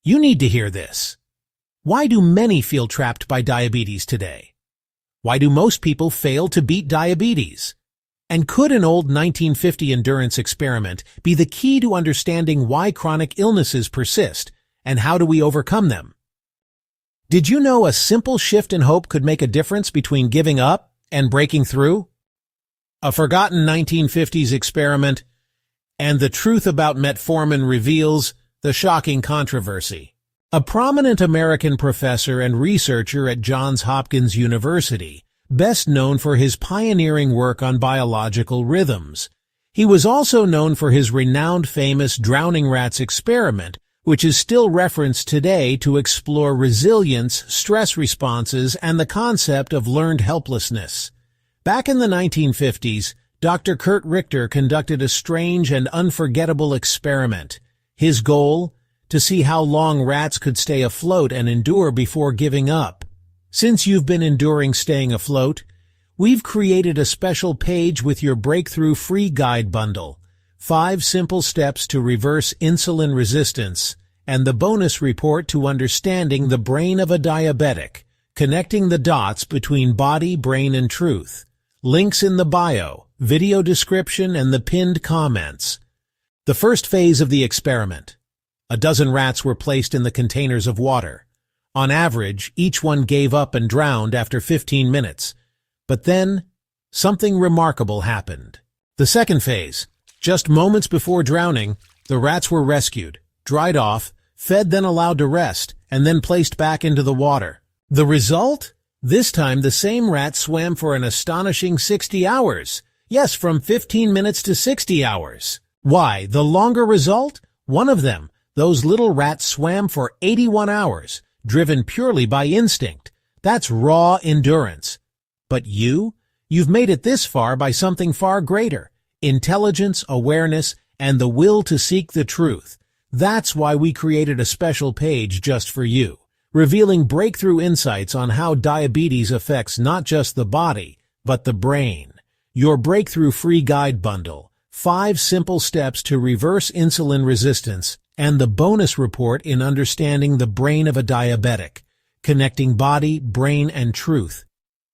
You need to hear this. Why do many feel trapped by diabetes today? Why do most people fail to beat diabetes? And could an old 1950 endurance experiment be the key to understanding why chronic illnesses persist, and how do we overcome them? Did you know a simple shift in hope could make a difference between giving up and breaking through? A forgotten 1950s experiment, and the truth about metformin reveals the shocking controversy. A prominent American professor and researcher at Johns Hopkins University, best known for his pioneering work on biological rhythms. He was also known for his renowned famous drowning rats experiment, which is still referenced today to explore resilience, stress responses, and the concept of learned helplessness. Back in the 1950s, Dr. Kurt Richter conducted a strange and unforgettable experiment. His goal? To see how long rats could stay afloat and endure before giving up. Since you've been enduring staying afloat, we've created a special page with your breakthrough free guide bundle, 5 simple steps to reverse insulin resistance, and the bonus report to understanding the brain of a diabetic, connecting the dots between body, brain, and truth. Links in the bio, video description, and the pinned comments. The first phase of the experiment. A dozen rats were placed in the containers of water. On average, each one gave up and drowned after 15 minutes. But then, something remarkable happened. The second phase. Just moments before drowning, the rats were rescued, dried off, fed, then allowed to rest, and then placed back into the water. The result? This time the same rats swam for an astonishing 60 hours. Yes, from 15 minutes to 60 hours. Why? The longer result? One of them. Those little rats swam for 81 hours, driven purely by instinct. That's raw endurance. But you've made it this far by something far greater. Intelligence, awareness, and the will to seek the truth. That's why we created a special page just for you, revealing breakthrough insights on how diabetes affects not just the body, but the brain. Your breakthrough free guide bundle, 5 simple steps to reverse insulin resistance, and the bonus report in understanding the brain of a diabetic, connecting body, brain, and truth.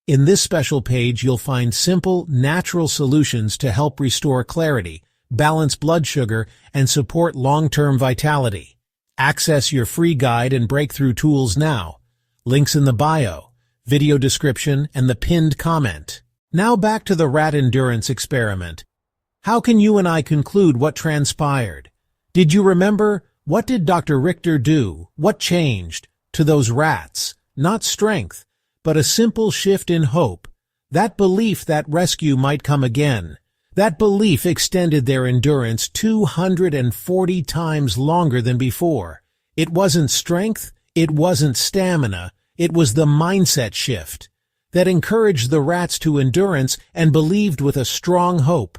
In this special page, you'll find simple, natural solutions to help restore clarity, balance blood sugar, and support long-term vitality. Access your free guide and breakthrough tools now. Links in the bio, video description, and the pinned comment. Now back to the rat endurance experiment. How can you and I conclude what transpired? Did you remember? What did Dr. Richter do? What changed? To those rats, not strength, but a simple shift in hope. That belief that rescue might come again. That belief extended their endurance 240 times longer than before. It wasn't strength, it wasn't stamina, it was the mindset shift that encouraged the rats to endurance and believed with a strong hope.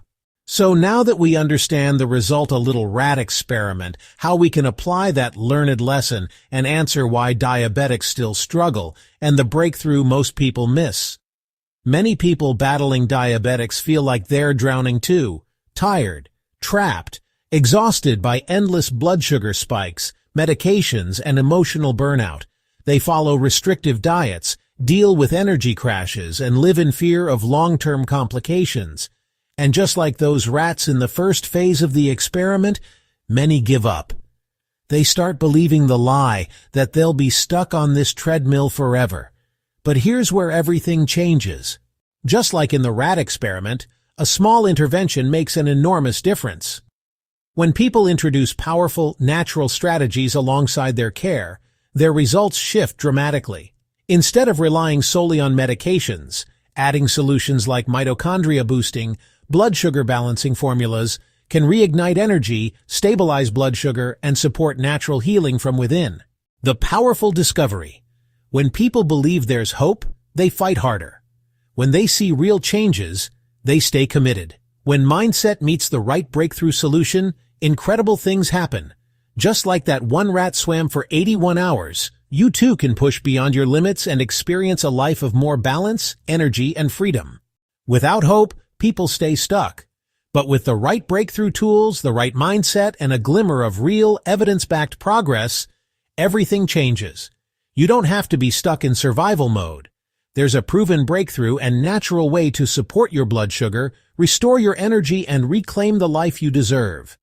So now that we understand the result of a little rat experiment, how we can apply that learned lesson and answer why diabetics still struggle and the breakthrough most people miss. Many people battling diabetics feel like they're drowning too, tired, trapped, exhausted by endless blood sugar spikes, medications, and emotional burnout. They follow restrictive diets, deal with energy crashes, and live in fear of long-term complications. And just like those rats in the first phase of the experiment, many give up. They start believing the lie that they'll be stuck on this treadmill forever. But here's where everything changes. Just like in the rat experiment, a small intervention makes an enormous difference. When people introduce powerful, natural strategies alongside their care, their results shift dramatically. Instead of relying solely on medications, adding solutions like mitochondria boosting, blood sugar balancing formulas can reignite energy, stabilize blood sugar, and support natural healing from within. The powerful discovery. When people believe there's hope, they fight harder. When they see real changes, they stay committed. When mindset meets the right breakthrough solution, incredible things happen. Just like that one rat swam for 81 hours, you too can push beyond your limits and experience a life of more balance, energy, and freedom. Without hope, people stay stuck. But with the right breakthrough tools, the right mindset, and a glimmer of real, evidence-backed progress, everything changes. You don't have to be stuck in survival mode. There's a proven breakthrough and natural way to support your blood sugar, restore your energy, and reclaim the life you deserve.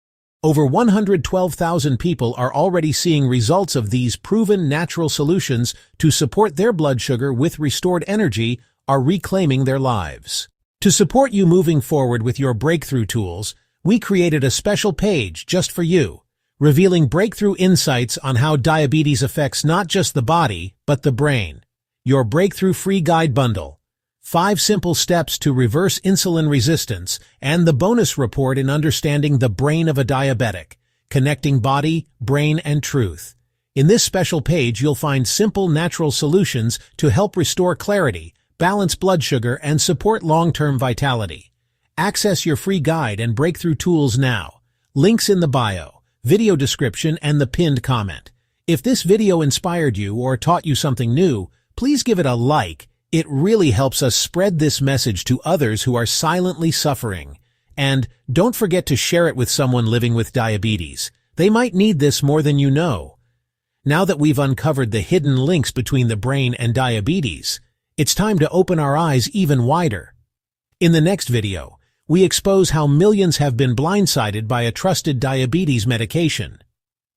Over 112,000 people are already seeing results of these proven natural solutions to support their blood sugar with restored energy, are reclaiming their lives. To support you moving forward with your breakthrough tools, we created a special page just for you, revealing breakthrough insights on how diabetes affects not just the body, but the brain. Your Breakthrough Free Guide Bundle. 5 simple steps to reverse insulin resistance, and the bonus report in understanding the brain of a diabetic, connecting body, brain, and truth. In this special page, you'll find simple natural solutions to help restore clarity, balance blood sugar, and support long-term vitality. Access your free guide and breakthrough tools now. Links in the bio, video description, and the pinned comment. If this video inspired you or taught you something new, please give it a like. It really helps us spread this message to others who are silently suffering. And don't forget to share it with someone living with diabetes. They might need this more than you know. Now that we've uncovered the hidden links between the brain and diabetes, it's time to open our eyes even wider. In the next video, we expose how millions have been blindsided by a trusted diabetes medication.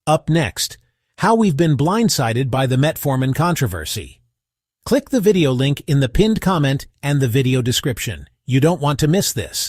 Up next, how we've been blindsided by the metformin controversy. Click the video link in the pinned comment and the video description. You don't want to miss this.